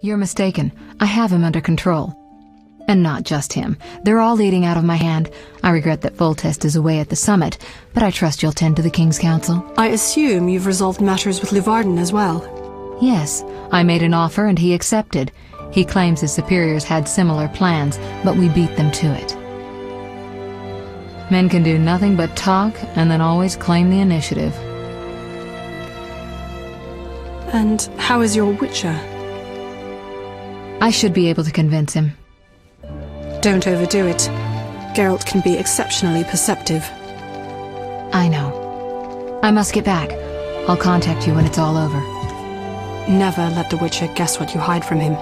You're mistaken. I have him under control. And not just him. They're all eating out of my hand. I regret that Foltest is away at the summit, but I trust you'll tend to the King's Council. I assume you've resolved matters with Luvarden as well. Yes, I made an offer and he accepted. He claims his superiors had similar plans, but we beat them to it. Men can do nothing but talk and then always claim the initiative. And how is your Witcher? I should be able to convince him. Don't overdo it. Geralt can be exceptionally perceptive. I know. I must get back. I'll contact you when it's all over. Never let the Witcher guess what you hide from him.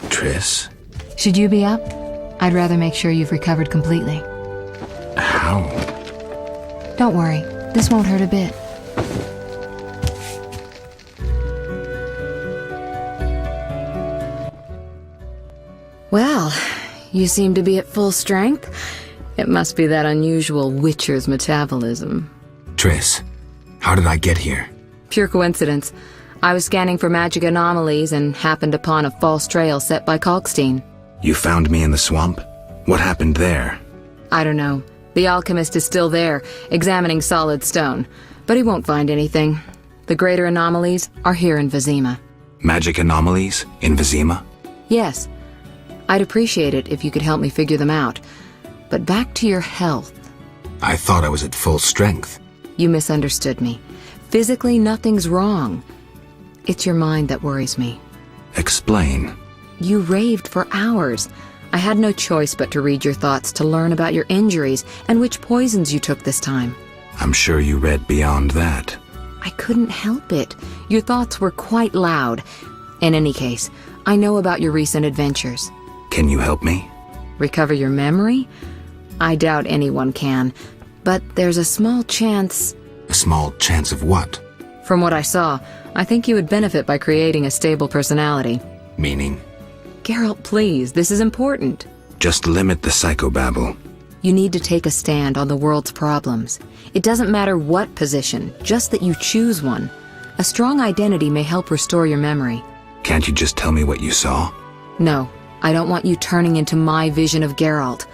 Triss? Should you be up? I'd rather make sure you've recovered completely. How? Don't worry. This won't hurt a bit. Well, you seem to be at full strength. It must be that unusual Witcher's metabolism. Triss, how did I get here? Pure coincidence. I was scanning for magic anomalies and happened upon a false trail set by Kalkstein. You found me in the swamp? What happened there? I don't know. The alchemist is still there, examining solid stone. But he won't find anything. The greater anomalies are here in Vizima. Magic anomalies in Vizima? Yes. I'd appreciate it if you could help me figure them out. But back to your health. I thought I was at full strength. You misunderstood me. Physically, nothing's wrong. It's your mind that worries me. Explain. You raved for hours. I had no choice but to read your thoughts to learn about your injuries and which poisons you took this time. I'm sure you read beyond that. I couldn't help it. Your thoughts were quite loud. In any case, I know about your recent adventures. Can you help me? Recover your memory? I doubt anyone can, but there's a small chance... A small chance of what? From what I saw, I think you would benefit by creating a stable personality. Meaning? Geralt, please, this is important. Just limit the psychobabble. You need to take a stand on the world's problems. It doesn't matter what position, just that you choose one. A strong identity may help restore your memory. Can't you just tell me what you saw? No, I don't want you turning into my vision of Geralt.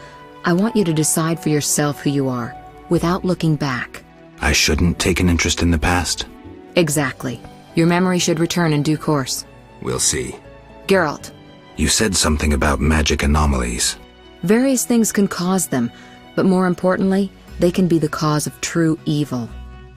I want you to decide for yourself who you are, without looking back. I shouldn't take an interest in the past? Exactly. Your memory should return in due course. We'll see. Geralt. You said something about magic anomalies. Various things can cause them, but more importantly, they can be the cause of true evil.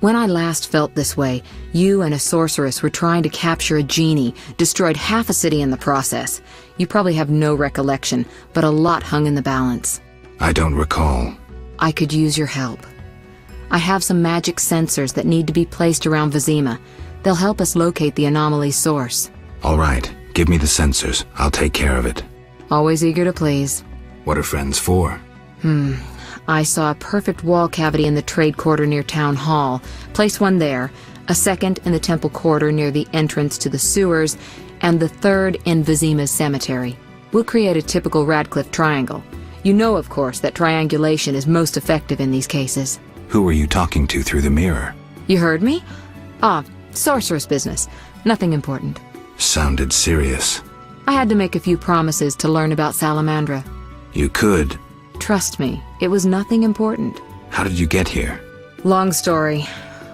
When I last felt this way, you and a sorceress were trying to capture a genie, destroyed half a city in the process. You probably have no recollection, but a lot hung in the balance. I don't recall. I could use your help. I have some magic sensors that need to be placed around Vizima. They'll help us locate the anomaly's source. All right, give me the sensors. I'll take care of it. Always eager to please. What are friends for? I saw a perfect wall cavity in the trade quarter near Town Hall. Place one there, a second in the temple quarter near the entrance to the sewers, and the third in Vizima's cemetery. We'll create a typical Radcliffe triangle. You know, of course, that triangulation is most effective in these cases. Who were you talking to through the mirror? You heard me? Sorceress business. Nothing important. Sounded serious. I had to make a few promises to learn about Salamandra. You could. Trust me, it was nothing important. How did you get here? Long story.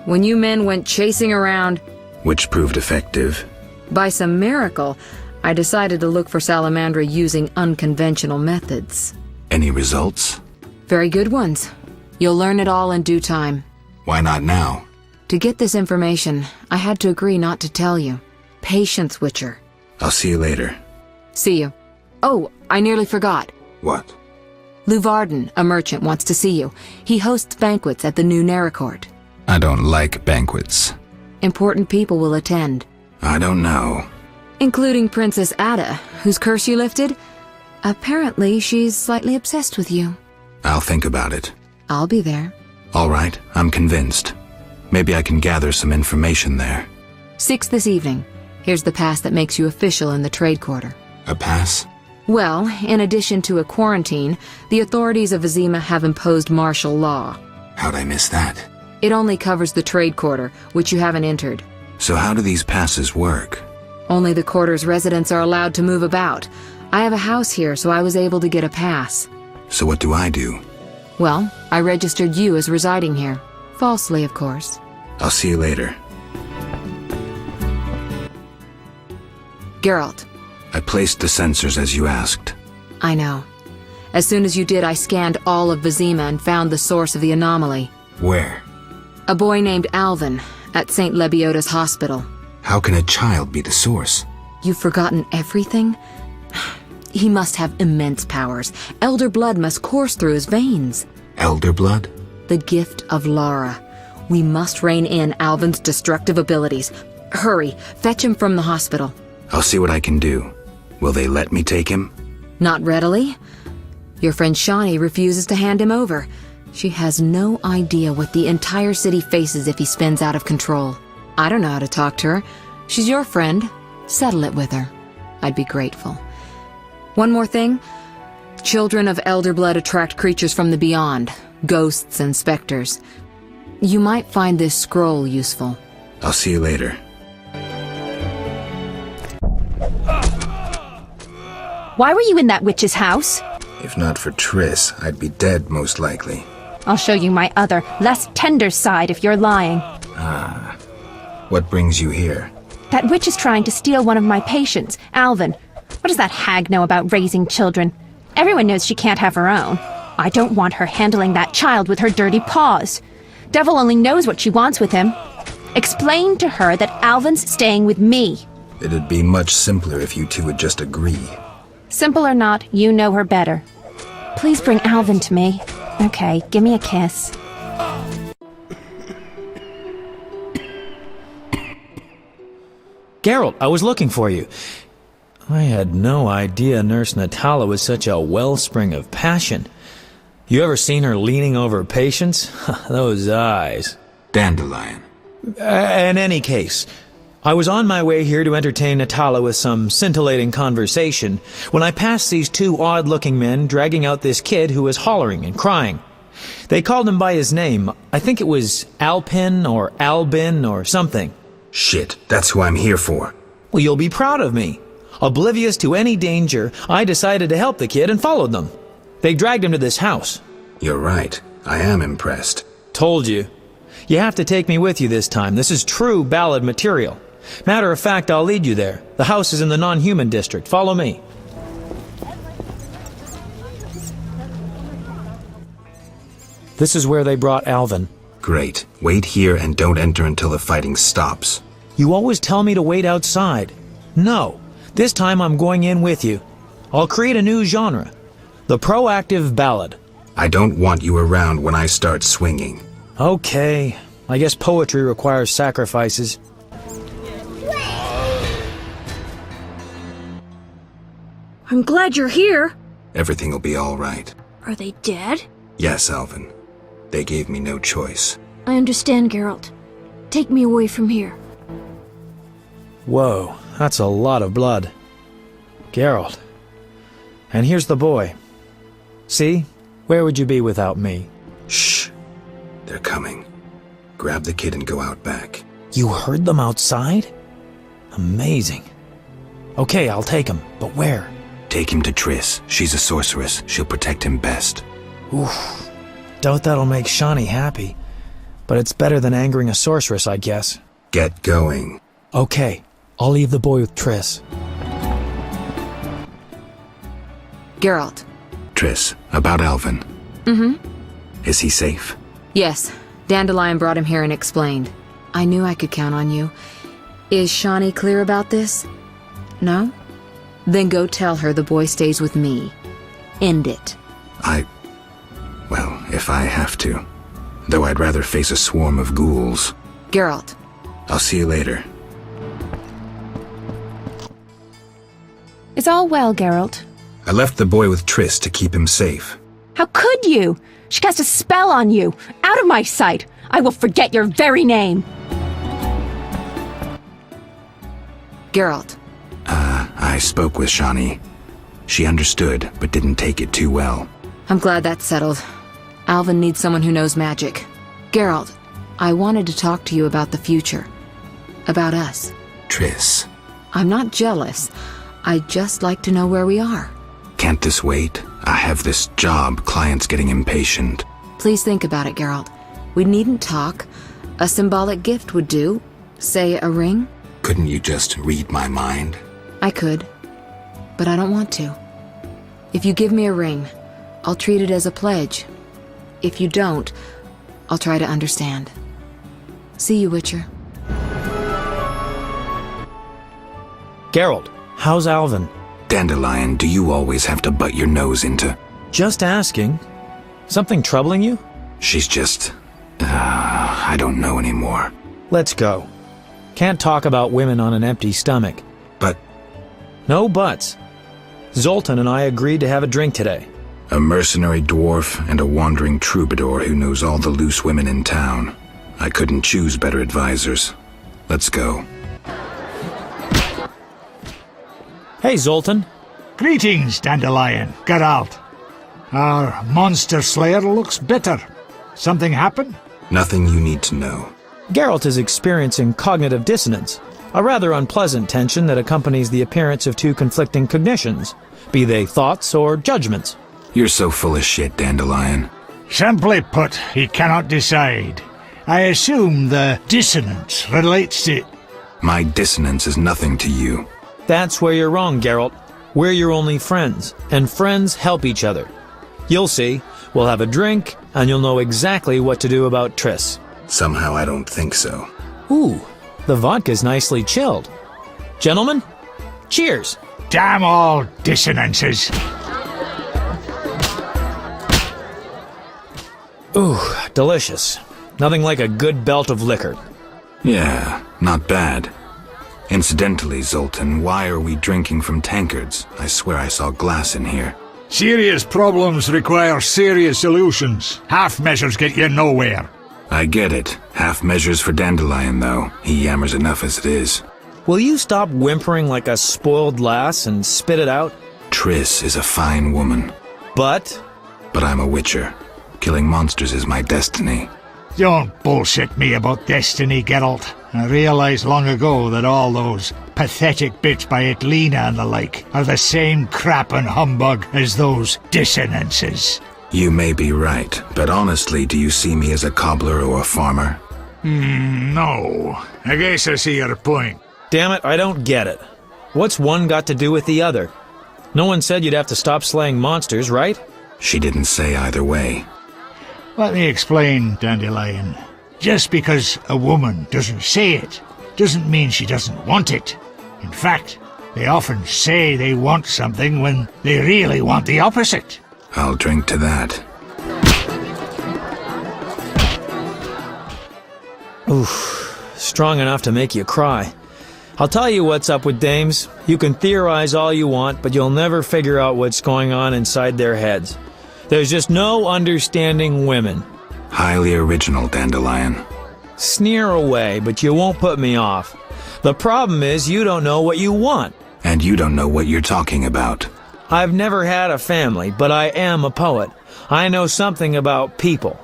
When you men went chasing around... Which proved effective. By some miracle, I decided to look for Salamandra using unconventional methods. Any results? Very good ones. You'll learn it all in due time. Why not now? To get this information, I had to agree not to tell you. Patience, Witcher. I'll see you later. See you. Oh, I nearly forgot. What? Luvarden, a merchant, wants to see you. He hosts banquets at the new Neracourt. I don't like banquets. Important people will attend. I don't know. Including Princess Ada, whose curse you lifted. Apparently, she's slightly obsessed with you. I'll think about it. I'll be there. All right, I'm convinced. Maybe I can gather some information there. 6 this evening. Here's the pass that makes you official in the trade quarter. A pass? Well, in addition to a quarantine, the authorities of Vizima have imposed martial law. How'd I miss that? It only covers the trade quarter, which you haven't entered. So how do these passes work? Only the quarter's residents are allowed to move about. I have a house here, so I was able to get a pass. So what do I do? Well, I registered you as residing here. Falsely, of course. I'll see you later. Geralt. I placed the sensors as you asked. I know. As soon as you did, I scanned all of Vizima and found the source of the anomaly. Where? A boy named Alvin, at St. Lebioda's hospital. How can a child be the source? You've forgotten everything? He must have immense powers. Elder blood must course through his veins. Elder blood? The gift of Lara. We must rein in Alvin's destructive abilities. Hurry, fetch him from the hospital. I'll see what I can do. Will they let me take him? Not readily. Your friend Shawnee refuses to hand him over. She has no idea what the entire city faces if he spins out of control. I don't know how to talk to her. She's your friend. Settle it with her. I'd be grateful. One more thing. Children of elder blood attract creatures from the beyond, ghosts and specters. You might find this scroll useful. I'll see you later. Why were you in that witch's house? If not for Triss, I'd be dead most likely. I'll show you my other, less tender side if you're lying. What brings you here? That witch is trying to steal one of my patients, Alvin. What does that hag know about raising children? Everyone knows she can't have her own. I don't want her handling that child with her dirty paws. Devil only knows what she wants with him. Explain to her that Alvin's staying with me. It'd be much simpler if you two would just agree. Simple or not, you know her better. Please bring Alvin to me. Okay, give me a kiss. Geralt, I was looking for you. I had no idea Nurse Natala was such a wellspring of passion. You ever seen her leaning over patients? Those eyes. Dandelion. In any case, I was on my way here to entertain Natala with some scintillating conversation when I passed these two odd-looking men dragging out this kid who was hollering and crying. They called him by his name. I think it was Alpin or Albin or something. Shit, that's who I'm here for. Well, you'll be proud of me. Oblivious to any danger, I decided to help the kid and followed them. They dragged him to this house. You're right. I am impressed. Told you. You have to take me with you this time. This is true ballad material. Matter of fact, I'll lead you there. The house is in the non-human district. Follow me. This is where they brought Alvin. Great. Wait here and don't enter until the fighting stops. You always tell me to wait outside. No. This time I'm going in with you. I'll create a new genre. The proactive ballad. I don't want you around when I start swinging. Okay. I guess poetry requires sacrifices. I'm glad you're here. Everything will be all right. Are they dead? Yes, Alvin. They gave me no choice. I understand, Geralt. Take me away from here. Whoa, that's a lot of blood. Geralt. And here's the boy. See? Where would you be without me? Shh. They're coming. Grab the kid and go out back. You heard them outside? Amazing. Okay, I'll take him, but where? Take him to Triss. She's a sorceress. She'll protect him best. Oof. Doubt that'll make Shawnee happy. But it's better than angering a sorceress, I guess. Get going. Okay, I'll leave the boy with Triss. Geralt. Triss, about Alvin. Is he safe? Yes. Dandelion brought him here and explained. I knew I could count on you. Is Shawnee clear about this? No? Then go tell her the boy stays with me. End it. Well, if I have to. Though I'd rather face a swarm of ghouls. Geralt. I'll see you later. Is all well, Geralt? I left the boy with Triss to keep him safe. How could you? She cast a spell on you. Out of my sight. I will forget your very name. Geralt. I spoke with Shawnee. She understood, but didn't take it too well. I'm glad that's settled. Alvin needs someone who knows magic. Geralt, I wanted to talk to you about the future. About us. Triss, I'm not jealous. I'd just like to know where we are. can't this wait? I have this job, clients getting impatient. Please think about it, Geralt. We needn't talk. A symbolic gift would do. Say a ring? Couldn't you just read my mind? I could. But I don't want to. If you give me a ring, I'll treat it as a pledge. If you don't, I'll try to understand. See you, Witcher. Geralt, how's Alvin? Dandelion, do you always have to butt your nose into... Just asking. Something troubling you? She's just... I don't know anymore. Let's go. Can't talk about women on an empty stomach. But No buts. Zoltan and I agreed to have a drink today. a mercenary dwarf and a wandering troubadour who knows all the loose women in town. I couldn't choose better advisors. Let's go. Hey, Zoltan. Greetings, Dandelion, Geralt. Our monster slayer looks bitter. Something happened? Nothing you need to know. Geralt is experiencing cognitive dissonance, a rather unpleasant tension that accompanies the appearance of two conflicting cognitions, be they thoughts or judgments. You're so full of shit, Dandelion. Simply put, he cannot decide. I assume the dissonance relates to... My dissonance is nothing to you. That's where you're wrong, Geralt. We're your only friends, and friends help each other. You'll see. We'll have a drink, and you'll know exactly what to do about Triss. Somehow I don't think so. Ooh, the vodka's nicely chilled. Gentlemen, cheers! Damn all dissonances. Ooh, delicious. Nothing like a good belt of liquor. Yeah, not bad. Incidentally, Zoltan, why are we drinking from tankards? I swear I saw glass in here. Serious problems require serious solutions. Half measures get you nowhere. I get it. Half measures for Dandelion, though. He yammers enough as it is. Will you stop whimpering like a spoiled lass and spit it out? Triss is a fine woman. But I'm a witcher. Killing monsters is my destiny. Don't bullshit me about destiny, Geralt. I realized long ago that all those pathetic bits by Etlina and the like are the same crap and humbug as those dissonances. You may be right, but honestly, do you see me as a cobbler or a farmer? No. I guess I see your point. damn it, I don't get it. What's one got to do with the other? No one said you'd have to stop slaying monsters, right? She didn't say either way. Let me explain, Dandelion. Just because a woman doesn't say it, doesn't mean she doesn't want it. In fact, they often say they want something when they really want the opposite. I'll drink to that. Oof, strong enough to make you cry. I'll tell you what's up with dames. You can theorize all you want, but you'll never figure out what's going on inside their heads. There's just no understanding women. Highly original, Dandelion. Sneer away, but you won't put me off. The problem is you don't know what you want. And you don't know what you're talking about. I've never had a family, but I am a poet. I know something about people.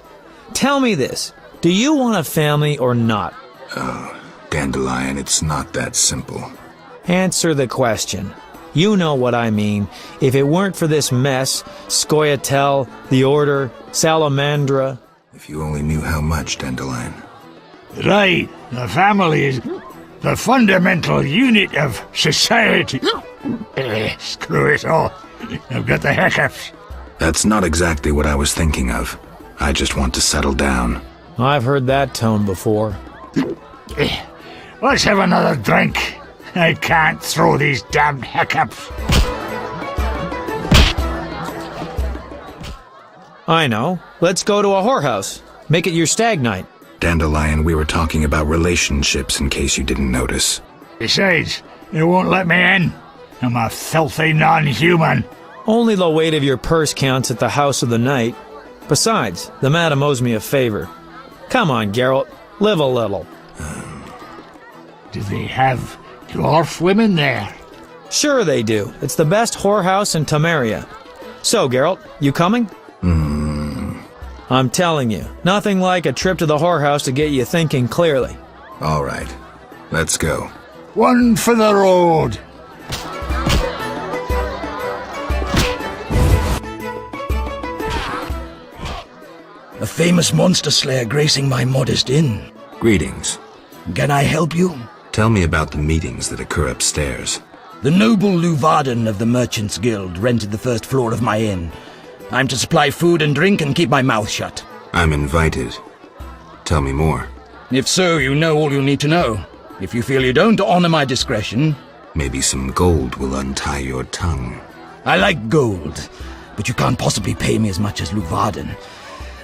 Tell me this, do you want a family or not? Dandelion, it's not that simple. Answer the question. You know what I mean. If it weren't for this mess, Scoia'tael, the Order, Salamandra... If you only knew how much, Dandelion. Right, the family is the fundamental unit of society. Screw it all. I've got the hiccups. That's not exactly what I was thinking of. I just want to settle down. I've heard that tone before. Let's have another drink. I can't throw these damned hiccups. I know. Let's go to a whorehouse. Make it your stag night. Dandelion, we were talking about relationships in case you didn't notice. Besides, they won't let me in. I'm a filthy non-human. Only the weight of your purse counts at the house of the night. Besides, the madam owes me a favor. Come on, Geralt. Live a little. Do they have dwarf women there? Sure they do. It's the best whorehouse in Temeria. So, Geralt, you coming? I'm telling you, nothing like a trip to the whorehouse to get you thinking clearly. All right, let's go. One for the road. A famous monster slayer gracing my modest inn. Greetings. Can I help you? Tell me about the meetings that occur upstairs. The noble Luvarden of the Merchants Guild rented the first floor of my inn. I'm to supply food and drink and keep my mouth shut. I'm invited. Tell me more. If so, you know all you need to know. If you feel you don't honor my discretion... Maybe some gold will untie your tongue. I like gold, but you can't possibly pay me as much as Luvarden.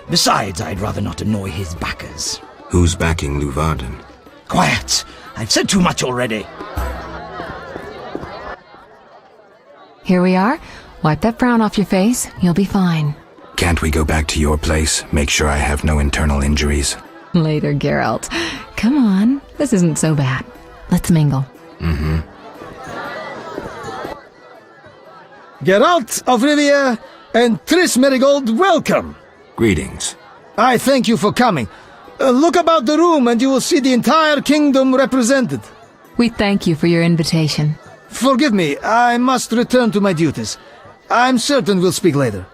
Besides, I'd rather not annoy his backers. Who's backing Luvarden? Quiet! I've said too much already. Here we are. Wipe that frown off your face. You'll be fine. Can't we go back to your place? Make sure I have no internal injuries. Later, Geralt. Come on. This isn't so bad. Let's mingle. Geralt of Rivia and Triss Merigold, welcome! Greetings. I thank you for coming. Look about the room and you will see the entire kingdom represented. We thank you for your invitation. Forgive me, I must return to my duties. I'm certain we'll speak later.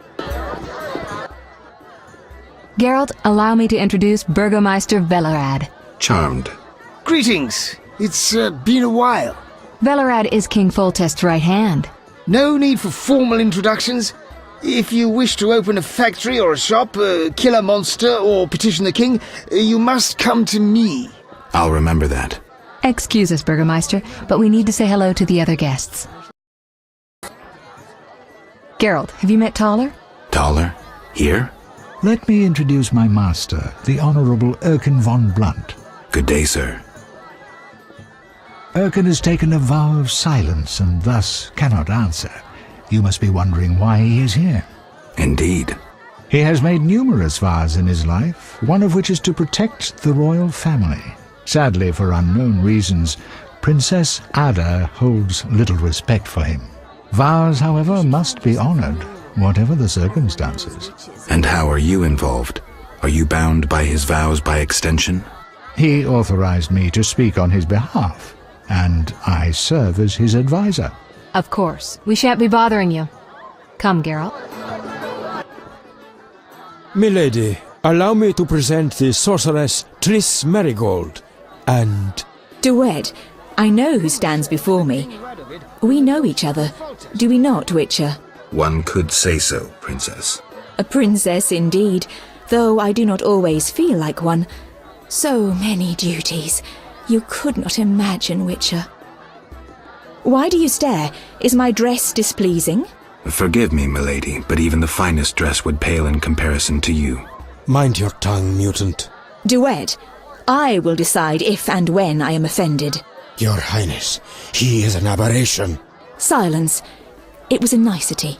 Geralt, allow me to introduce Burgomeister Velerad. Charmed. Greetings. It's been a while. Velerad is King Foltest's right hand. No need for formal introductions. If you wish to open a factory or a shop, kill a monster or petition the king, you must come to me. I'll remember that. Excuse us, Burgomeister, but we need to say hello to the other guests. Geralt, have you met Taller? Taller? Here? Let me introduce my master, the Honourable Erkin von Blunt. Good day, sir. Erkin has taken a vow of silence and thus cannot answer. You must be wondering why he is here. Indeed. He has made numerous vows in his life, one of which is to protect the royal family. Sadly, for unknown reasons, Princess Ada holds little respect for him. Vows, however, must be honoured, whatever the circumstances. And how are you involved? Are you bound by his vows by extension? He authorized me to speak on his behalf, and I serve as his advisor. Of course. We shan't be bothering you. Come, Geralt. Milady, allow me to present the sorceress Triss Merigold, and... Duet, I know who stands before me. We know each other, do we not, Witcher? One could say so, Princess. A princess indeed, though I do not always feel like one. So many duties. You could not imagine, Witcher. Why do you stare? Is my dress displeasing? Forgive me, milady, but even the finest dress would pale in comparison to you. Mind your tongue, mutant. Duet, I will decide if and when I am offended. Your Highness, he is an aberration. Silence. It was a nicety.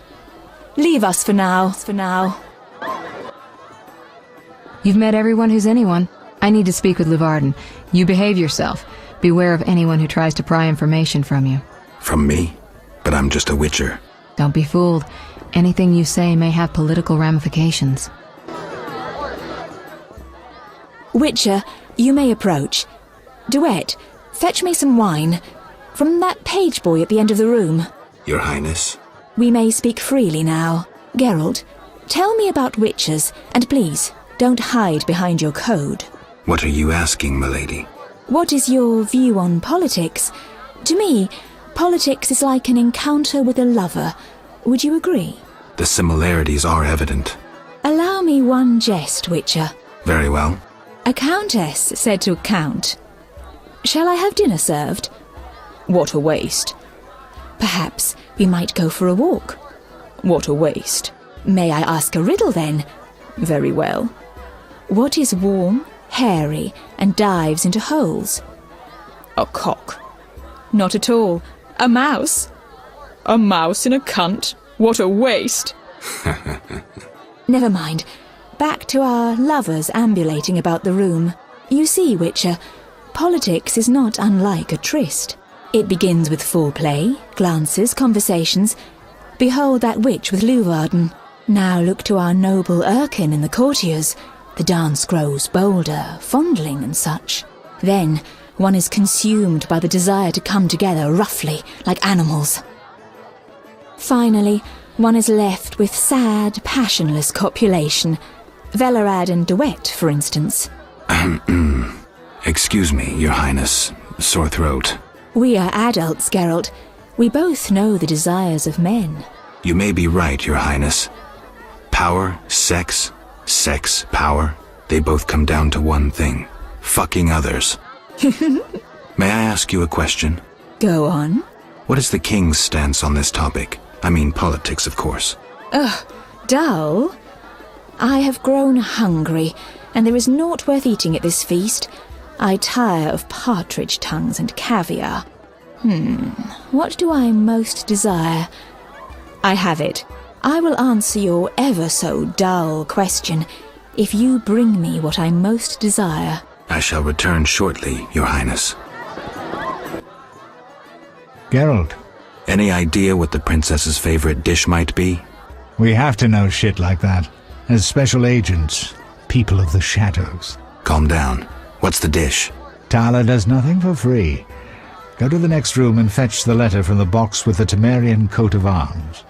Leave us for now, You've met everyone who's anyone. I need to speak with Luvarden. You behave yourself. Beware of anyone who tries to pry information from you. From me? But I'm just a witcher. Don't be fooled. Anything you say may have political ramifications. Witcher, you may approach. Duet, fetch me some wine. From that page boy at the end of the room. Your Highness? We may speak freely now. Geralt, tell me about witchers, and please, don't hide behind your code. What are you asking, milady? What is your view on politics? To me, politics is like an encounter with a lover. Would you agree? The similarities are evident. Allow me one jest, Witcher. Very well. A countess said to a count, "Shall I have dinner served?" What a waste. Perhaps we might go for a walk. What a waste. May I ask a riddle then? Very well. What is warm, hairy, and dives into holes? A cock. Not at all. A mouse. A mouse in a cunt. What a waste. Never mind. Back to our lovers ambulating about the room. You see, Witcher, politics is not unlike a tryst. It begins with foreplay, glances, conversations. Behold that witch with Luvarden. Now look to our noble Erkin and the courtiers. The dance grows bolder, fondling and such. Then one is consumed by the desire to come together roughly, like animals. Finally, one is left with sad, passionless copulation. Velerad and duet, for instance. Excuse me, Your Highness. Sore throat. We are adults, Geralt. We both know the desires of men. You may be right, Your Highness. Power, sex, power, they both come down to one thing. Fucking others. May I ask you a question? Go on. What is the king's stance on this topic? I mean politics, of course. Ugh, dull? I have grown hungry, and there is naught worth eating at this feast. I tire of partridge tongues and caviar. What do I most desire? I have it. I will answer your ever so dull question if you bring me what I most desire. I shall return shortly, Your Highness. Geralt, Any idea what the princess's favorite dish might be? we have to know shit like that. As special agents, people of the shadows. Calm down. What's the dish? Tala does nothing for free. Go to the next room and fetch the letter from the box with the Temerian coat of arms.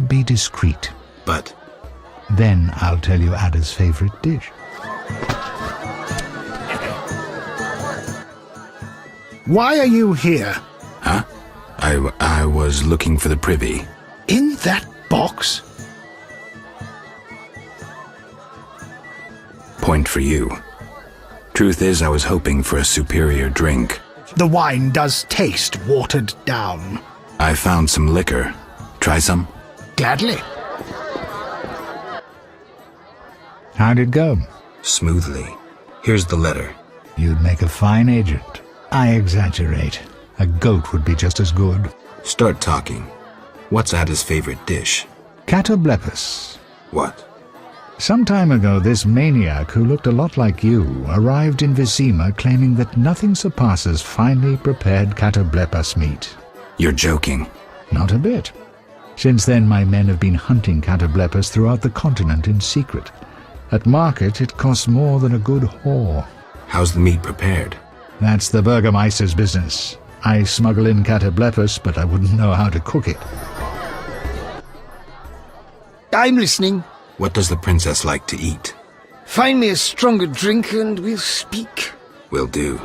Be discreet. But Then I'll tell you Ada's favorite dish. Why are you here? Huh? I was looking for the privy. In that box? Point for you. Truth is, I was hoping for a superior drink. The wine does taste watered down. I found some liquor. Try some? Gladly. How'd it go? Smoothly. Here's the letter. You'd make a fine agent. I exaggerate. A goat would be just as good. Start talking. What's Ada's favorite dish? Catoblepus. What? Some time ago, this maniac who looked a lot like you arrived in Vizima claiming that nothing surpasses finely prepared catoblepus meat. You're joking. Not a bit. Since then, my men have been hunting catoblepus throughout the continent in secret. At market, it costs more than a good whore. How's the meat prepared? That's the Burgermeister's business. I smuggle in catoblepus, but I wouldn't know how to cook it. I'm listening. What does the princess like to eat? Find me a stronger drink and we'll speak. Will do.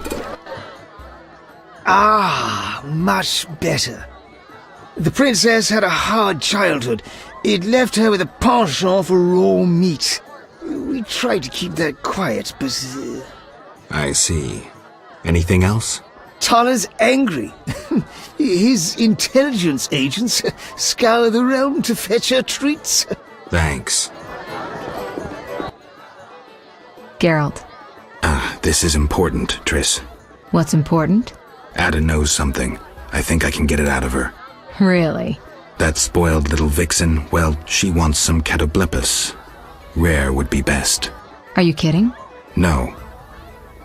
Ah, much better. The princess had a hard childhood. It left her with a penchant for raw meat. We tried to keep that quiet, but... I see. Anything else? Tala's angry. His intelligence agents scour the realm to fetch her treats. Thanks. Geralt. This is important, Triss. What's important? Ada knows something. I think I can get it out of her. Really? That spoiled little vixen, well, she wants some catoblepus. Rare would be best. Are you kidding? No.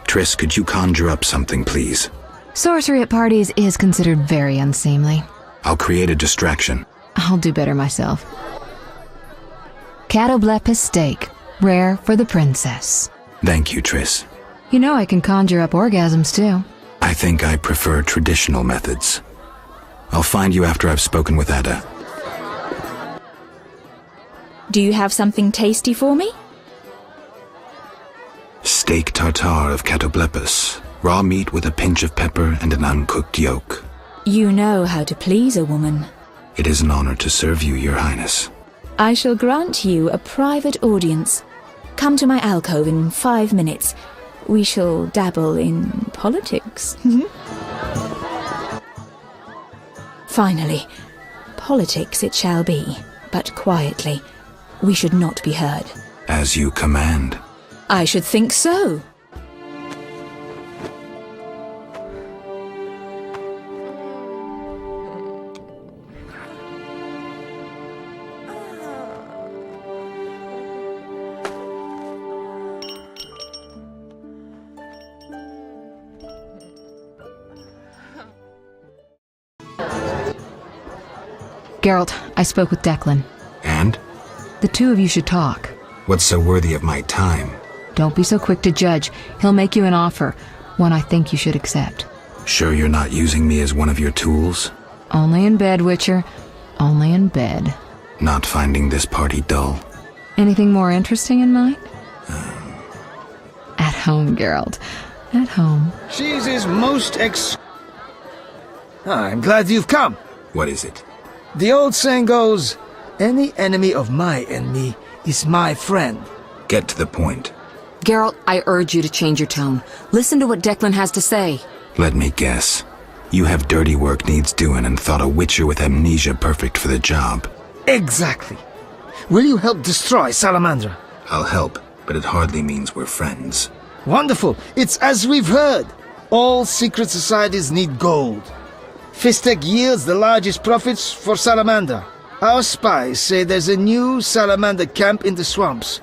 Triss, could you conjure up something, please? Sorcery at parties is considered very unseemly. I'll create a distraction. I'll do better myself. Catoblepus steak, rare for the princess. Thank you, Triss. You know I can conjure up orgasms too. I think I prefer traditional methods. I'll find you after I've spoken with Ada. Do you have something tasty for me? Steak tartare of catoblepus. Raw meat with a pinch of pepper and an uncooked yolk. You know how to please a woman. It is an honor to serve you, Your Highness. I shall grant you a private audience. Come to my alcove in 5 minutes. We shall dabble in politics. Finally, politics it shall be, but quietly. We should not be heard. As you command. I should think so. Geralt, I spoke with Declan. And? The two of you should talk. What's so worthy of my time? Don't be so quick to judge. He'll make you an offer, one I think you should accept. Sure you're not using me as one of your tools? Only in bed, Witcher. Only in bed. Not finding this party dull? Anything more interesting in mind? At home, Geralt. At home. She's his most I'm glad you've come. What is it? The old saying goes, any enemy of my enemy is my friend. Get to the point. Geralt, I urge you to change your tone. Listen to what Declan has to say. Let me guess. You have dirty work needs doing and thought a witcher with amnesia perfect for the job. Exactly. Will you help destroy Salamandra? I'll help, but it hardly means we're friends. Wonderful. It's as we've heard. All secret societies need gold. Fistek yields the largest profits for Salamander. Our spies say there's a new Salamander camp in the swamps.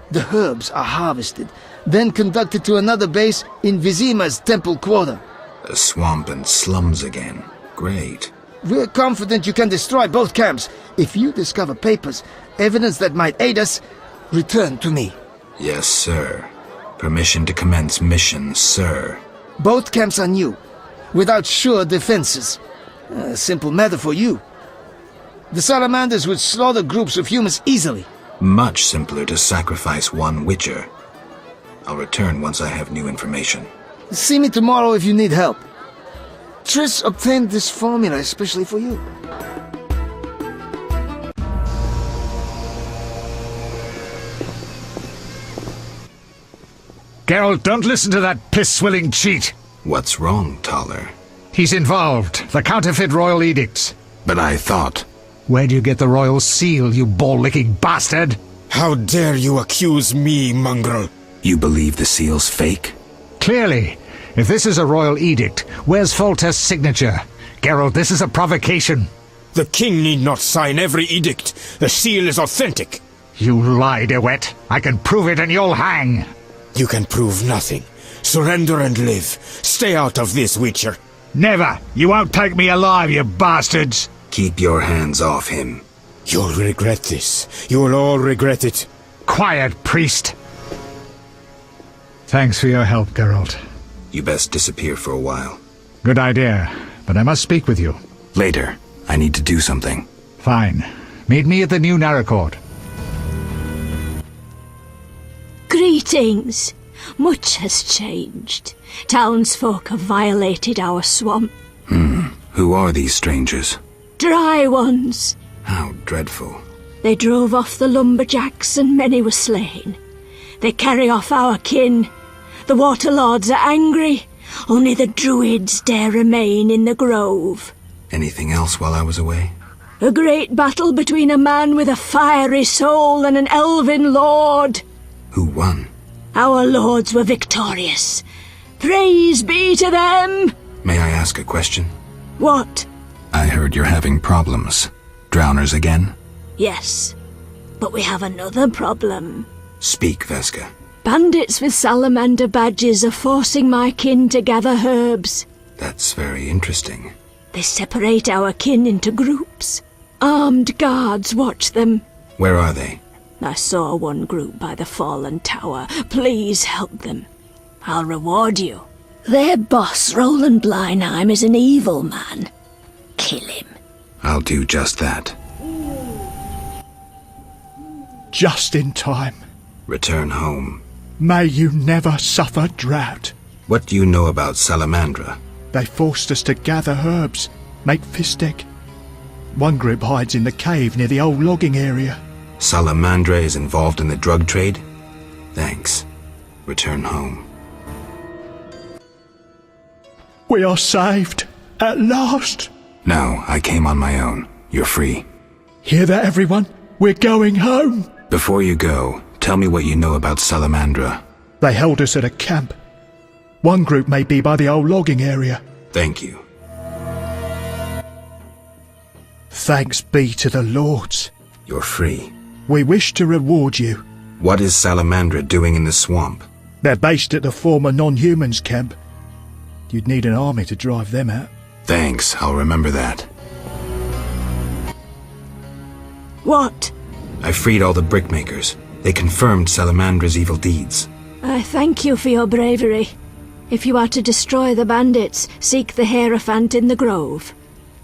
The herbs are harvested, then conducted to another base in Vizima's temple quarter. A swamp and slums again. Great. We're confident you can destroy both camps. If you discover papers, evidence that might aid us, return to me. Yes, sir. Permission to commence mission, sir. Both camps are new, without sure defenses. A simple matter for you. The Salamanders would slaughter groups of humans easily. Much simpler to sacrifice one witcher. I'll return once I have new information. See me tomorrow if you need help. Triss obtained this formula especially for you. Geralt, don't listen to that piss-swilling cheat. What's wrong, Toller? He's involved. The counterfeit royal edicts. But I thought... Where do you get the royal seal, you ball-licking bastard? How dare you accuse me, mongrel? You believe the seal's fake? Clearly. If this is a royal edict, where's Foltest's signature? Geralt, this is a provocation. The king need not sign every edict. The seal is authentic. You lie, DeWitt. I can prove it and you'll hang. You can prove nothing. Surrender and live. Stay out of this, Witcher. Never. You won't take me alive, you bastards. Keep your hands off him. You'll regret this. You'll all regret it. Quiet, priest. Thanks for your help, Geralt. You best disappear for a while. Good idea, but I must speak with you. Later. I need to do something. Fine. Meet me at the new Narracourt. Greetings. Much has changed. Townsfolk have violated our swamp. Who are these strangers? Dry ones. How dreadful. They drove off the lumberjacks and many were slain. They carry off our kin. The Waterlords are angry. Only the druids dare remain in the grove. Anything else while I was away? A great battle between a man with a fiery soul and an elven lord. Who won? Our lords were victorious. Praise be to them! May I ask a question? What? I heard you're having problems. Drowners again? Yes, but we have another problem. Speak, Veska. Bandits with salamander badges are forcing my kin to gather herbs. That's very interesting. They separate our kin into groups. Armed guards watch them. Where are they? I saw one group by the fallen tower. Please help them. I'll reward you. Their boss, Roland Bleinheim, is an evil man. Kill him. I'll do just that. Just in time. Return home. May you never suffer drought. What do you know about Salamandra? They forced us to gather herbs, make fistek. One group hides in the cave near the old logging area. Salamandra is involved in the drug trade? Thanks. Return home. We are saved. At last. No, I came on my own. You're free. Hear that, everyone? We're going home. Before you go, tell me what you know about Salamandra. They held us at a camp. One group may be by the old logging area. Thank you. Thanks be to the lords. You're free. We wish to reward you. What is Salamandra doing in the swamp? They're based at the former non-humans camp. You'd need an army to drive them out. Thanks, I'll remember that. What? I freed all the brickmakers. They confirmed Salamandra's evil deeds. I thank you for your bravery. If you are to destroy the bandits, seek the Hierophant in the grove.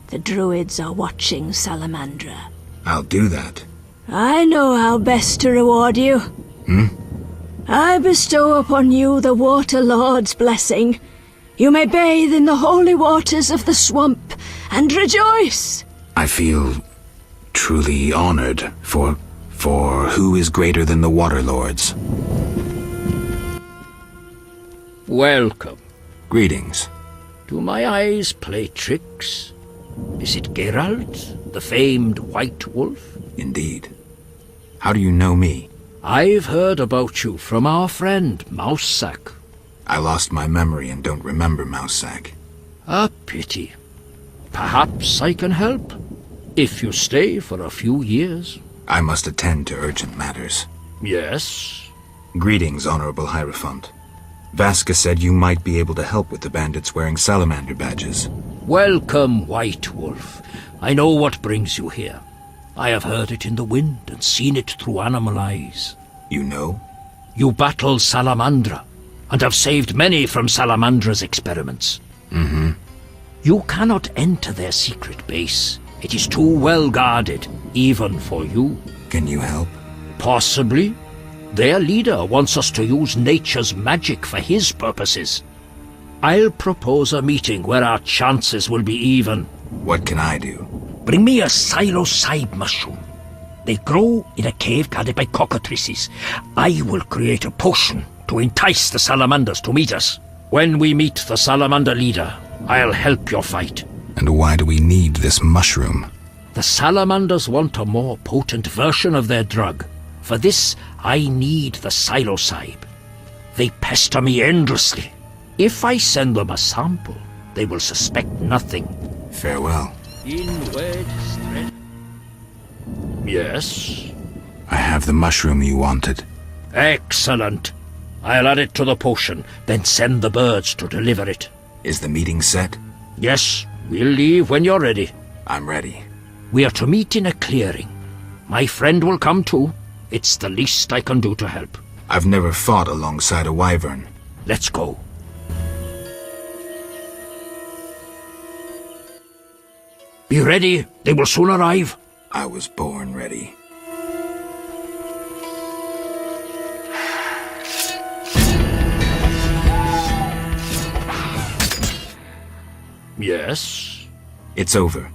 The druids are watching Salamandra. I'll do that. I know how best to reward you. I bestow upon you the Water Lord's blessing. You may bathe in the holy waters of the swamp and rejoice. I feel truly honored for who is greater than the Water Lords. Welcome. Greetings. Do my eyes play tricks? Is it Geralt, the famed White Wolf? Indeed. How do you know me? I've heard about you from our friend, Mousesack. I lost my memory and don't remember Mousesack. A pity. Perhaps I can help, if you stay for a few years. I must attend to urgent matters. Yes? Greetings, Honorable Hierophant. Vasca said you might be able to help with the bandits wearing salamander badges. Welcome, White Wolf. I know what brings you here. I have heard it in the wind and seen it through animal eyes. You know? You battle Salamandra, and have saved many from Salamandra's experiments. You cannot enter their secret base. It is too well guarded, even for you. Can you help? Possibly. Their leader wants us to use nature's magic for his purposes. I'll propose a meeting where our chances will be even. What can I do? Bring me a psilocybe mushroom. They grow in a cave guarded by cockatrices. I will create a potion to entice the salamanders to meet us. When we meet the salamander leader, I'll help your fight. And why do we need this mushroom? The salamanders want a more potent version of their drug. For this, I need the psilocybe. They pester me endlessly. If I send them a sample, they will suspect nothing. Farewell. Yes? I have the mushroom you wanted. Excellent. I'll add it to the potion, then send the birds to deliver it. Is the meeting set? Yes, we'll leave when you're ready. I'm ready. We are to meet in a clearing. My friend will come too. It's the least I can do to help. I've never fought alongside a wyvern. Let's go. Be ready. They will soon arrive. I was born ready. Yes? It's over.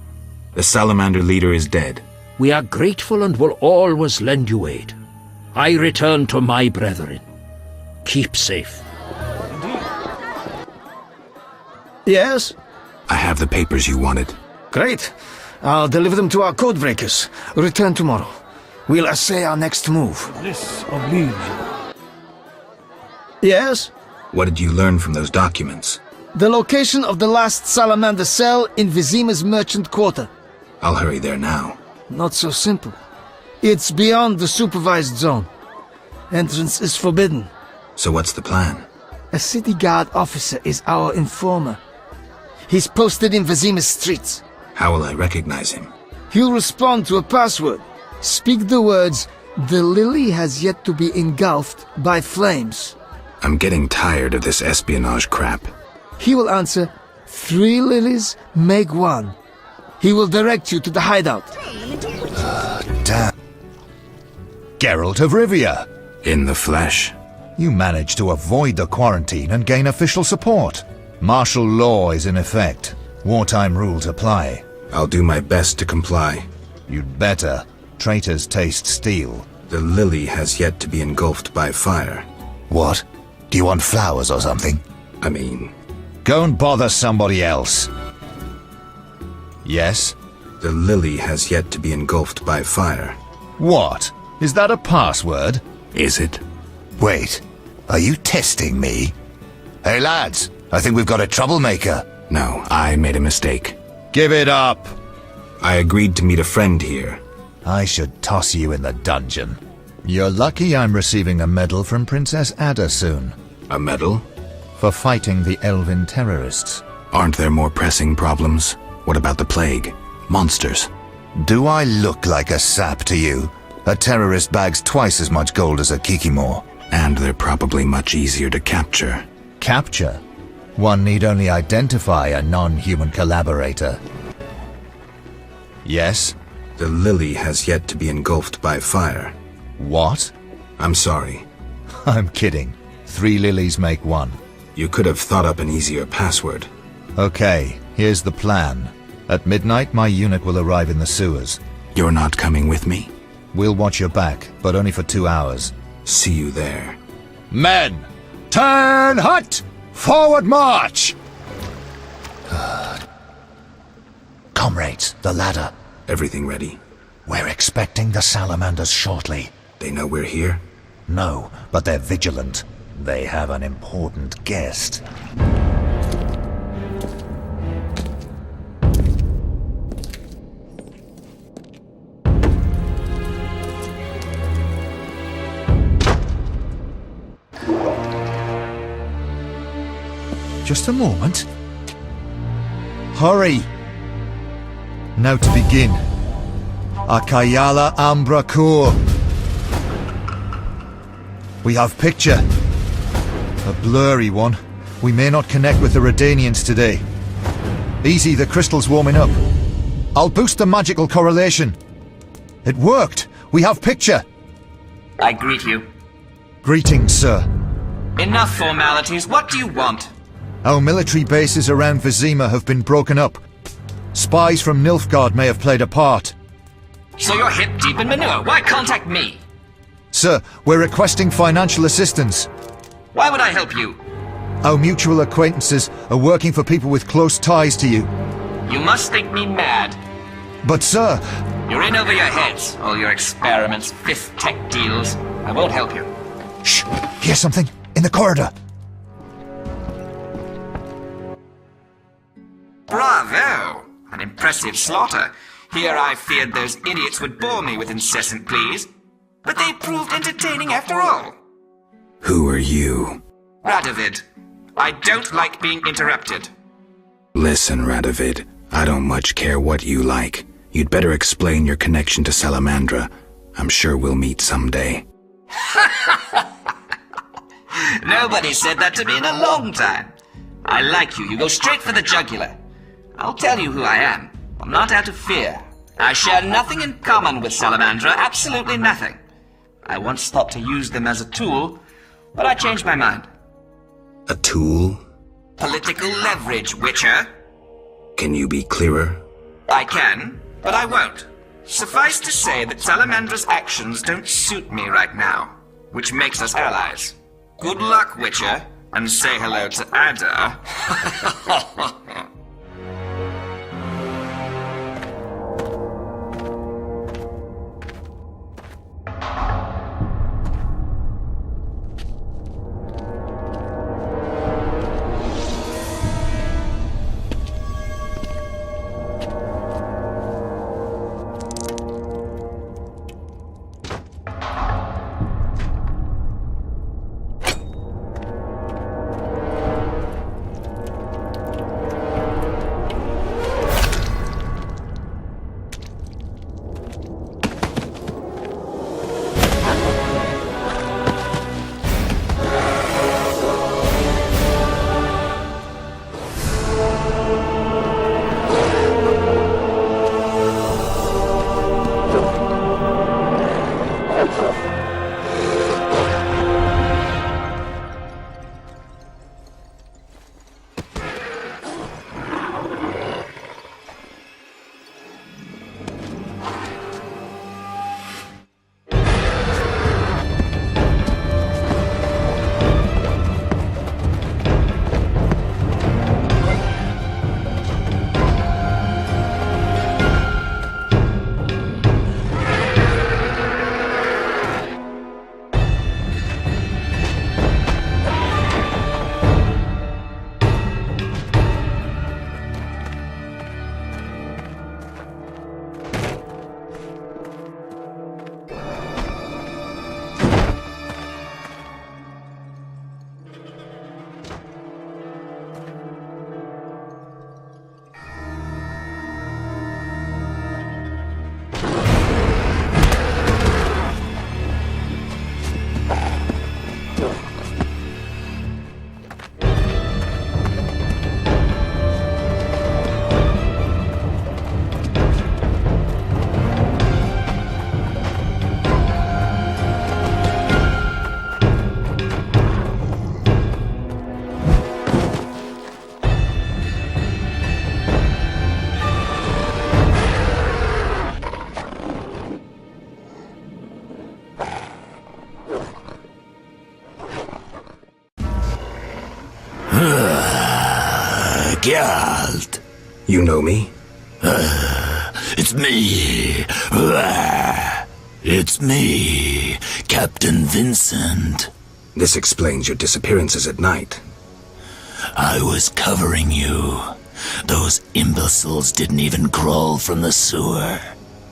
The salamander leader is dead. We are grateful and will always lend you aid. I return to my brethren. Keep safe. Yes? I have the papers you wanted. Great. I'll deliver them to our codebreakers. Return tomorrow. We'll assay our next move. This oblige. Yes? What did you learn from those documents? The location of the last salamander cell in Vizima's merchant quarter. I'll hurry there now. Not so simple. It's beyond the supervised zone. Entrance is forbidden. So what's the plan? A city guard officer is our informer. He's posted in Vizima's streets. How will I recognize him? He'll respond to a password. Speak the words, "The lily has yet to be engulfed by flames." I'm getting tired of this espionage crap. He will answer, "3 lilies make 1." He will direct you to the hideout. Damn. Geralt of Rivia. In the flesh. You managed to avoid the quarantine and gain official support. Martial law is in effect. Wartime rules apply. I'll do my best to comply. You'd better. Traitors taste steel. The lily has yet to be engulfed by fire. What? Do you want flowers or something? I mean... Go and bother somebody else. Yes? The lily has yet to be engulfed by fire. What? Is that a password? Is it? Wait, are you testing me? Hey lads, I think we've got a troublemaker. No, I made a mistake. Give it up! I agreed to meet a friend here. I should toss you in the dungeon. You're lucky I'm receiving a medal from Princess Ada soon. A medal? For fighting the elven terrorists. Aren't there more pressing problems? What about the plague? Monsters? Do I look like a sap to you? A terrorist bags twice as much gold as a Kikimor. And they're probably much easier to capture. Capture? One need only identify a non-human collaborator. Yes? The Lily has yet to be engulfed by fire. What? I'm sorry. I'm kidding. 3 lilies make 1. You could have thought up an easier password. Okay, here's the plan. At midnight, my unit will arrive in the sewers. You're not coming with me? We'll watch your back, but only for 2 hours. See you there. Men! Turn hut! Forward march! Comrades, the ladder. Everything ready? We're expecting the salamanders shortly. They know we're here? No, but they're vigilant. They have an important guest. Just a moment. Hurry! Now to begin. Akayala Ambra Kur. We have picture. A blurry one. We may not connect with the Redanians today. Easy, the crystal's warming up. I'll boost the magical correlation. It worked! We have picture! I greet you. Greetings, sir. Enough formalities. What do you want? Our military bases around Vizima have been broken up. Spies from Nilfgaard may have played a part. So you're hip deep in manure. Why contact me? Sir, we're requesting financial assistance. Why would I help you? Our mutual acquaintances are working for people with close ties to you. You must think me mad. But sir... You're in over your heads. All your experiments, fifth tech deals. I won't help you. Shh! Hear something? In the corridor. Bravo! An impressive slaughter. Here I feared those idiots would bore me with incessant pleas. But they proved entertaining after all. Who are you? Radovid. I don't like being interrupted. Listen, Radovid. I don't much care what you like. You'd better explain your connection to Salamandra. I'm sure we'll meet someday. Nobody said that to me in a long time. I like you. You go straight for the jugular. I'll tell you who I am. I'm not out of fear. I share nothing in common with Salamandra, absolutely nothing. I once thought to use them as a tool, but I changed my mind. A tool? Political leverage, Witcher. Can you be clearer? I can, but I won't. Suffice to say that Salamandra's actions don't suit me right now, which makes us allies. Good luck, Witcher, and say hello to Ada. Geralt. You know me? It's me. It's me, Captain Vincent. This explains your disappearances at night. I was covering you. Those imbeciles didn't even crawl from the sewer.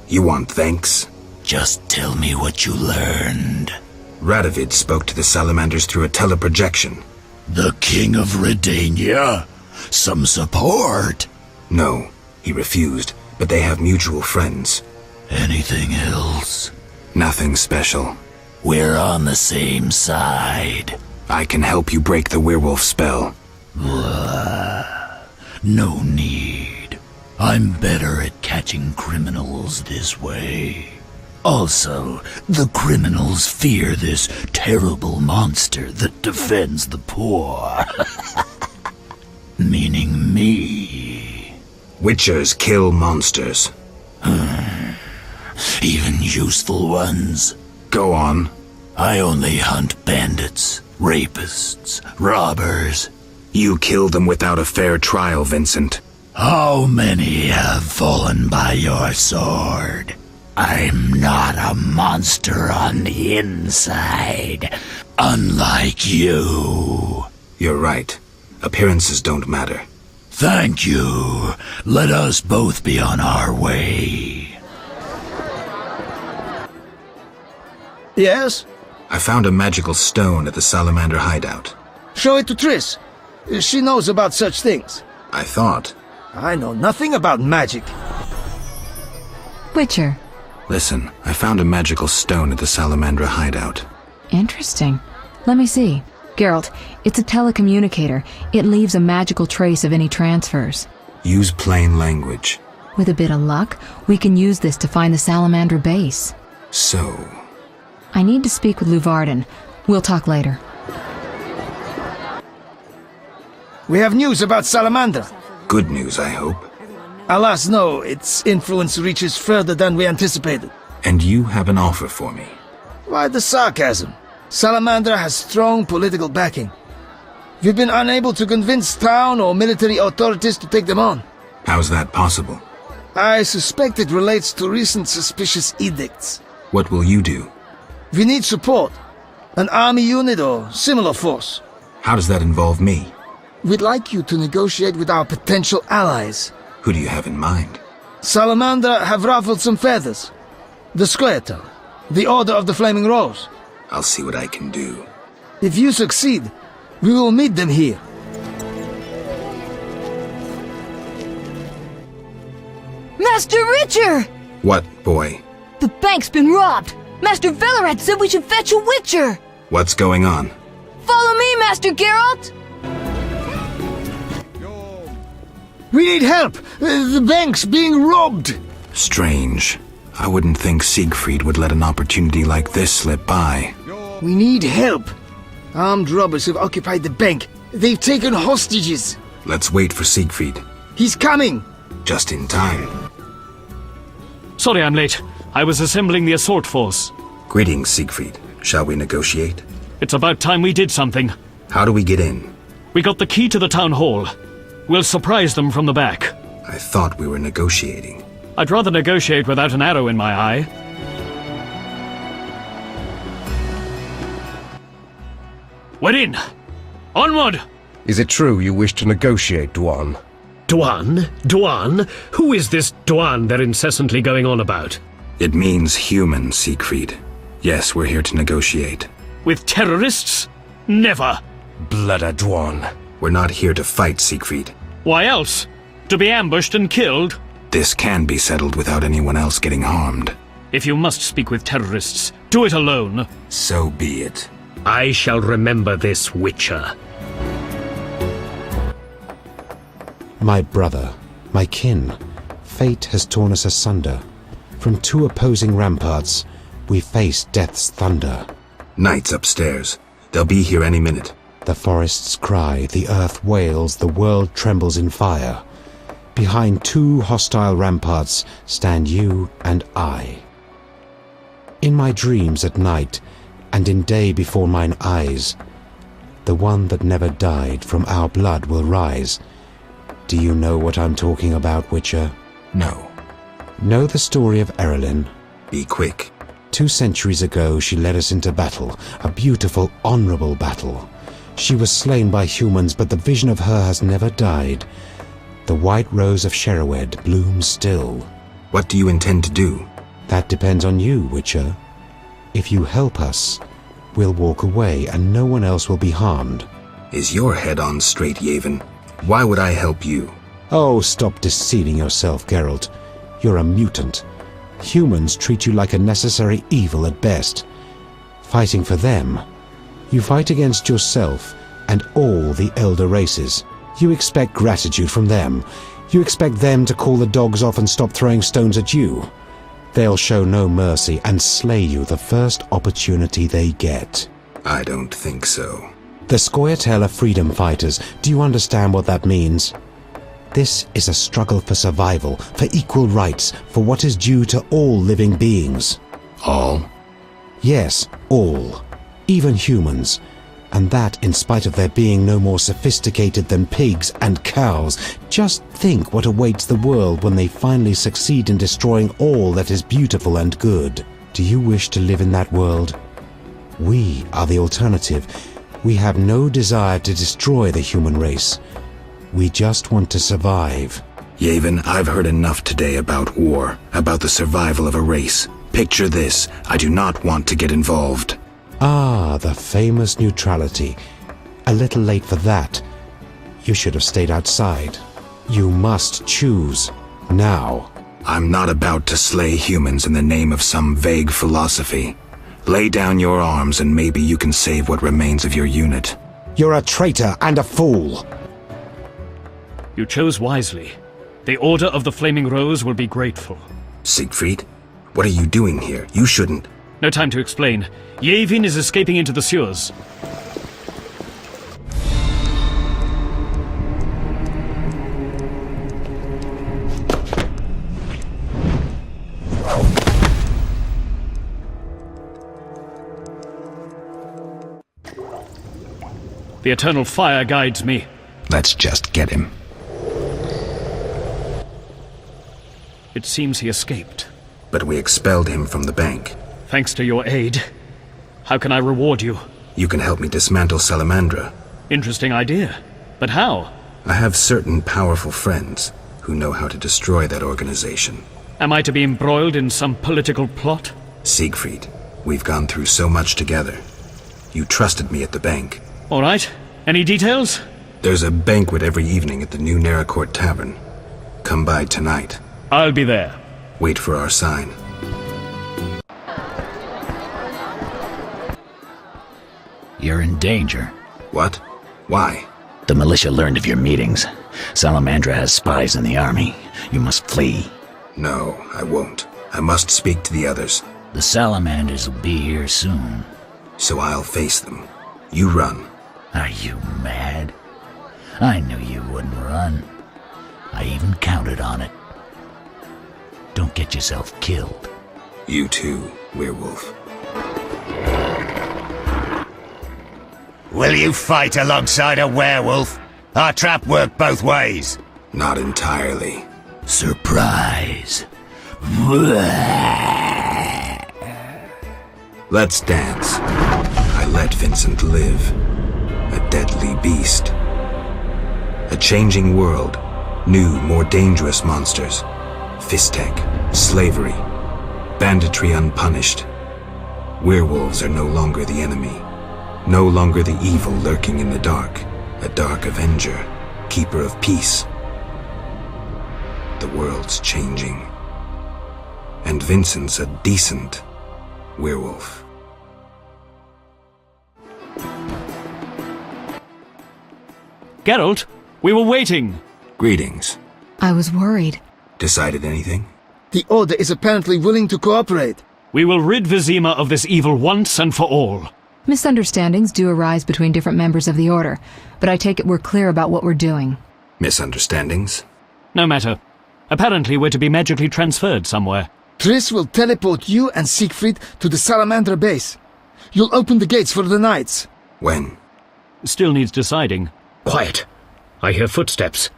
You want thanks? Just tell me what you learned. Radovid spoke to the salamanders through a teleprojection. The King of Redania? Some support? No, he refused, but they have mutual friends. Anything else? Nothing special. We're on the same side. I can help you break the werewolf spell. No need. I'm better at catching criminals this way. Also, the criminals fear this terrible monster that defends the poor. Meaning me. Witchers kill monsters. Even useful ones. Go on. I only hunt bandits, rapists, robbers. You killed them without a fair trial, Vincent. How many have fallen by your sword? I'm not a monster on the inside, unlike you. You're right. Appearances don't matter. Thank you. Let us both be on our way. Yes? I found a magical stone at the salamander hideout. Show it to Triss. She knows about such things. I thought. I know nothing about magic. Witcher. Listen, I found a magical stone at the salamander hideout. Interesting. Let me see. Geralt, it's a telecommunicator. It leaves a magical trace of any transfers. Use plain language. With a bit of luck, we can use this to find the salamander base. So... I need to speak with Luvarden. We'll talk later. We have news about Salamandra. Good news, I hope. Alas, no. Its influence reaches further than we anticipated. And you have an offer for me. Why the sarcasm? Salamandra has strong political backing. We've been unable to convince town or military authorities to take them on. How's that possible? I suspect it relates to recent suspicious edicts. What will you do? We need support. An army unit or similar force. How does that involve me? We'd like you to negotiate with our potential allies. Who do you have in mind? Salamandra have ruffled some feathers. The Squareton, the Order of the Flaming Rose. I'll see what I can do. If you succeed, we will meet them here. Master Richard! What, boy? The bank's been robbed! Master Velerad said we should fetch a Witcher! What's going on? Follow me, Master Geralt! We need help! The bank's being robbed! Strange. I wouldn't think Siegfried would let an opportunity like this slip by. We need help. Armed robbers have occupied the bank. They've taken hostages. Let's wait for Siegfried. He's coming! Just in time. Sorry I'm late. I was assembling the assault force. Greetings, Siegfried. Shall we negotiate? It's about time we did something. How do we get in? We got the key to the town hall. We'll surprise them from the back. I thought we were negotiating. I'd rather negotiate without an arrow in my eye. We're in! Onward! Is it true you wish to negotiate, Duan? Duan? Duan? Who is this Duan they're incessantly going on about? It means human, Siegfried. Yes, we're here to negotiate. With terrorists? Never! Blooder Duan. We're not here to fight, Siegfried. Why else? To be ambushed and killed? This can be settled without anyone else getting harmed. If you must speak with terrorists, do it alone. So be it. I shall remember this, Witcher. My brother, my kin, fate has torn us asunder. From two opposing ramparts, we face death's thunder. Knights upstairs. They'll be here any minute. The forests cry, the earth wails, the world trembles in fire. Behind two hostile ramparts stand you and I. In my dreams at night, and in day before mine eyes, the one that never died from our blood will rise. Do you know what I'm talking about, Witcher? No. Know the story of Erilyn? Be quick. 2 centuries ago, she led us into battle, a beautiful, honorable battle. She was slain by humans, but the vision of her has never died. The white rose of Sherowed blooms still. What do you intend to do? That depends on you, Witcher. If you help us, we'll walk away and no one else will be harmed. Is your head on straight, Yavin? Why would I help you? Oh, stop deceiving yourself, Geralt. You're a mutant. Humans treat you like a necessary evil at best. Fighting for them, you fight against yourself and all the elder races. You expect gratitude from them. You expect them to call the dogs off and stop throwing stones at you. They'll show no mercy and slay you the first opportunity they get. I don't think so. The Scoia'tael are freedom fighters. Do you understand what that means? This is a struggle for survival, for equal rights, for what is due to all living beings. All? Yes, all. Even humans. And that in spite of their being no more sophisticated than pigs and cows. Just think what awaits the world when they finally succeed in destroying all that is beautiful and good. Do you wish to live in that world? We are the alternative. We have no desire to destroy the human race. We just want to survive. Yavin, I've heard enough today about war, about the survival of a race. Picture this, I do not want to get involved. Ah, the famous neutrality. A little late for that. You should have stayed outside. You must choose. Now. I'm not about to slay humans in the name of some vague philosophy. Lay down your arms and maybe you can save what remains of your unit. You're a traitor and a fool. You chose wisely. The Order of the Flaming Rose will be grateful. Siegfried, what are you doing here? You shouldn't... No time to explain. Yavin is escaping into the sewers. The eternal fire guides me. Let's just get him. It seems he escaped. But we expelled him from the bank. Thanks to your aid. How can I reward you? You can help me dismantle Salamandra. Interesting idea. But how? I have certain powerful friends who know how to destroy that organization. Am I to be embroiled in some political plot? Siegfried, we've gone through so much together. You trusted me at the bank. All right. Any details? There's a banquet every evening at the new Naracourt Tavern. Come by tonight. I'll be there. Wait for our sign. You're in danger. What? Why? The militia learned of your meetings. Salamandra has spies in the army. You must flee. No, I won't. I must speak to the others. The Salamanders will be here soon. So I'll face them. You run. Are you mad? I knew you wouldn't run. I even counted on it. Don't get yourself killed. You too, werewolf. Will you fight alongside a werewolf? Our trap worked both ways. Not entirely. Surprise. Let's dance. I let Vincent live. A deadly beast. A changing world. New, more dangerous monsters. Fistek. Slavery. Banditry unpunished. Werewolves are no longer the enemy. No longer the evil lurking in the dark. A dark avenger. Keeper of peace. The world's changing. And Vincent's a decent werewolf. Geralt, we were waiting. Greetings. I was worried. Decided anything? The Order is apparently willing to cooperate. We will rid Vizima of this evil once and for all. Misunderstandings do arise between different members of the Order, but I take it we're clear about what we're doing. Misunderstandings? No matter. Apparently we're to be magically transferred somewhere. Triss will teleport you and Siegfried to the Salamandra base. You'll open the gates for the knights. When? Still needs deciding. Quiet. I hear footsteps.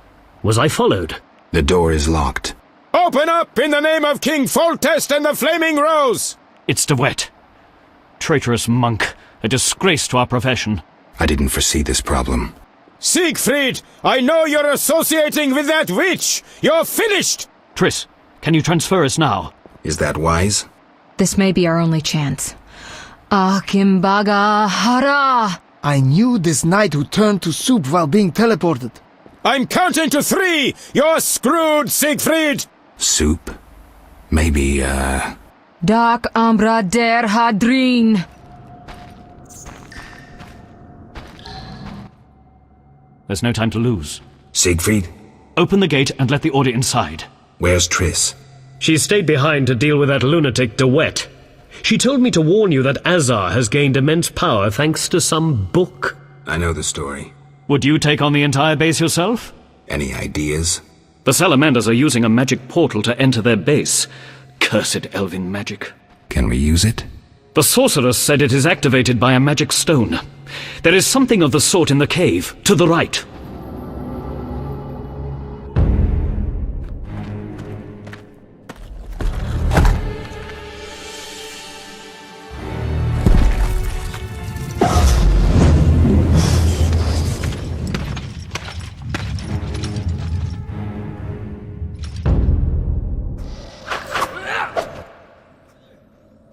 Was I followed? The door is locked. Open up in the name of King Foltest and the Flaming Rose! It's DeWet. Traitorous monk. A disgrace to our profession. I didn't foresee this problem. Siegfried, I know you're associating with that witch! You're finished! Triss, can you transfer us now? Is that wise? This may be our only chance. Akimbaga hara! I knew this knight who turned to soup while being teleported. I'm counting to 3! You're screwed, Siegfried! Soup? Maybe, Dark Ambra der Hadrin! There's no time to lose. Siegfried? Open the gate and let the order inside. Where's Triss? She stayed behind to deal with that lunatic DeWet. She told me to warn you that Azar has gained immense power thanks to some book. I know the story. Would you take on the entire base yourself? Any ideas? The Salamanders are using a magic portal to enter their base. Cursed elven magic. Can we use it? The sorceress said it is activated by a magic stone. There is something of the sort in the cave, to the right.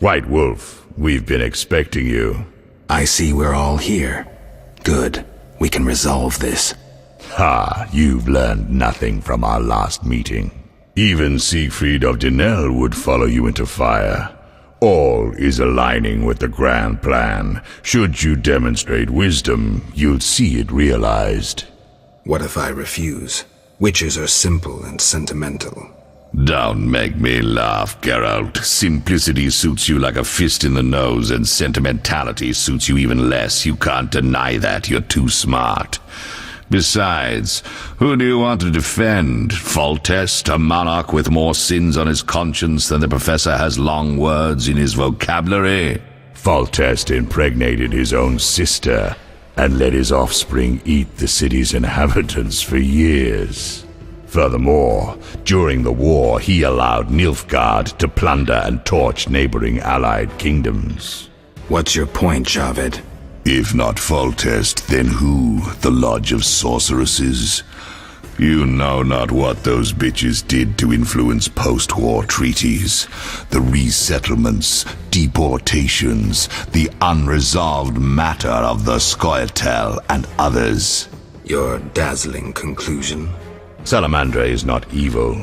White Wolf, we've been expecting you. I see we're all here. Good. We can resolve this. Ha, you've learned nothing from our last meeting. Even Siegfried of Denel would follow you into fire. All is aligning with the grand plan. Should you demonstrate wisdom, you'll see it realized. What if I refuse? Witches are simple and sentimental. Don't make me laugh, Geralt. Simplicity suits you like a fist in the nose, and sentimentality suits you even less. You can't deny that. You're too smart. Besides, who do you want to defend? Foltest, a monarch with more sins on his conscience than the professor has long words in his vocabulary? Foltest impregnated his own sister and let his offspring eat the city's inhabitants for years. Furthermore, during the war, he allowed Nilfgaard to plunder and torch neighboring allied kingdoms. What's your point, Javed? If not Foltest, then who? The Lodge of Sorceresses? You know not what those bitches did to influence post-war treaties. The resettlements, deportations, the unresolved matter of the Scoia'tael and others. Your dazzling conclusion? Salamandra is not evil,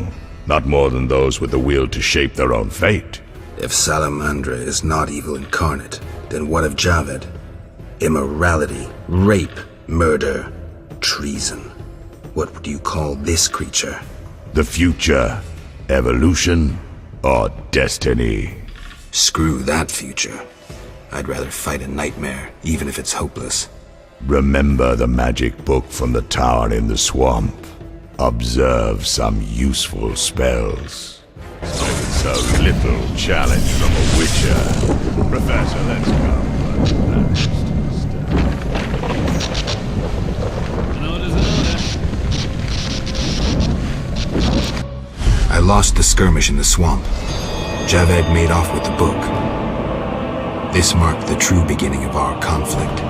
not more than those with the will to shape their own fate. If Salamandra is not evil incarnate, then what of Javed? Immorality, rape, murder, treason. What would you call this creature? The future, evolution, or destiny? Screw that future. I'd rather fight a nightmare, even if it's hopeless. Remember the magic book from the tower in the swamp. Observe some useful spells. So little challenge from a witcher. Professor, let's go. I lost the skirmish in the swamp. Javed made off with the book. This marked the true beginning of our conflict.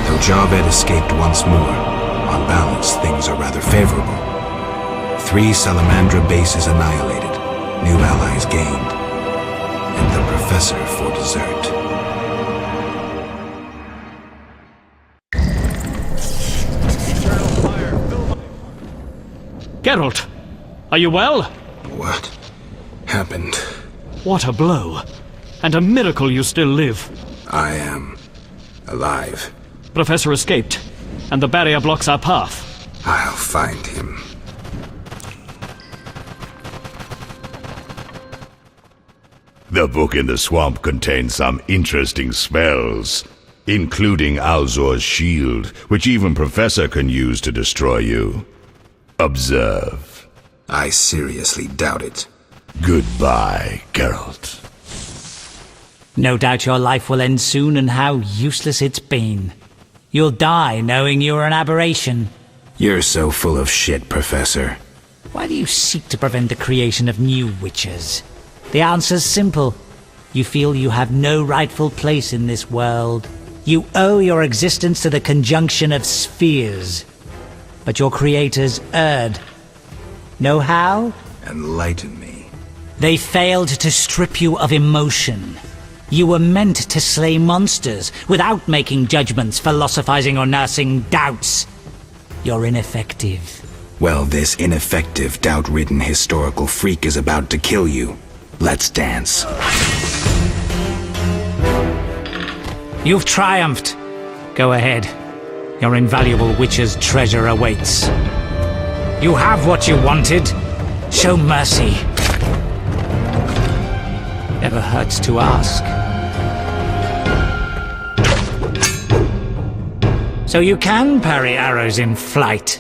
Though Javed escaped once more, on balance things are rather favorable. 3 Salamandra bases annihilated, new allies gained, and the professor for dessert. Geralt, are you well? What happened? What a blow. And a miracle you still live. I am alive. Professor escaped, and the barrier blocks our path. I'll find him. The book in the swamp contains some interesting spells, including Alzor's shield, which even Professor can use to destroy you. Observe. I seriously doubt it. Goodbye, Geralt. No doubt your life will end soon, and how useless it's been. You'll die knowing you're an aberration. You're so full of shit, Professor. Why do you seek to prevent the creation of new witches? The answer's simple. You feel you have no rightful place in this world. You owe your existence to the conjunction of spheres. But your creators erred. Know how? Enlighten me. They failed to strip you of emotion. You were meant to slay monsters without making judgments, philosophizing or nursing doubts. You're ineffective. Well, this ineffective, doubt-ridden historical freak is about to kill you. Let's dance. You've triumphed. Go ahead. Your invaluable witch's treasure awaits. You have what you wanted. Show mercy. Never hurts to ask. So you can parry arrows in flight.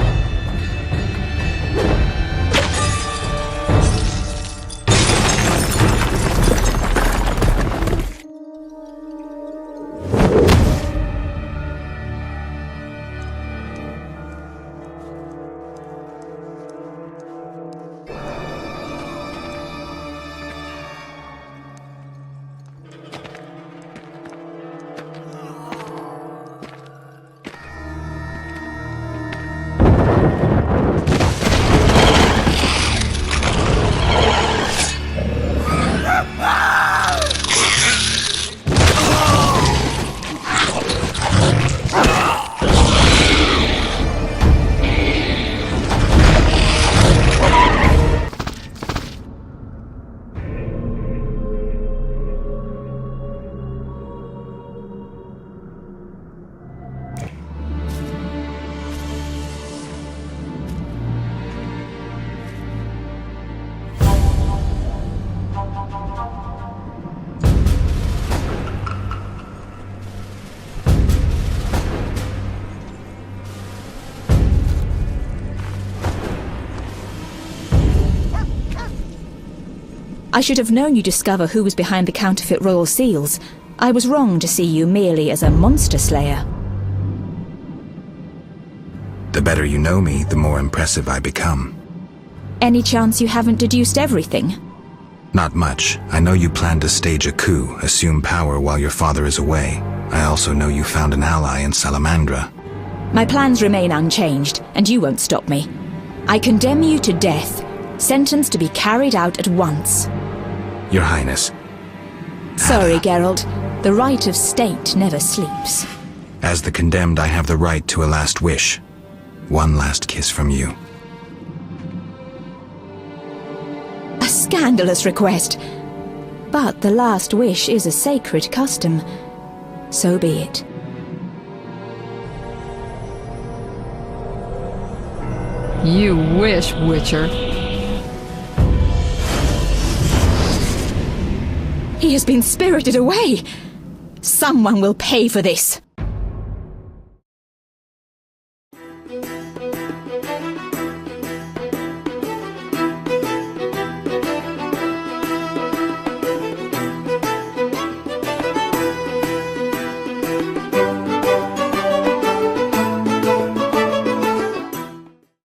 I should have known you'd discover who was behind the counterfeit royal seals. I was wrong to see you merely as a monster slayer. The better you know me, the more impressive I become. Any chance you haven't deduced everything? Not much. I know you plan to stage a coup, assume power while your father is away. I also know you found an ally in Salamandra. My plans remain unchanged, and you won't stop me. I condemn you to death, sentenced to be carried out at once. Your Highness. Sorry, Geralt. The right of state never sleeps. As the condemned, I have the right to a last wish. One last kiss from you. A scandalous request. But the last wish is a sacred custom. So be it. You wish, Witcher. He has been spirited away. Someone will pay for this.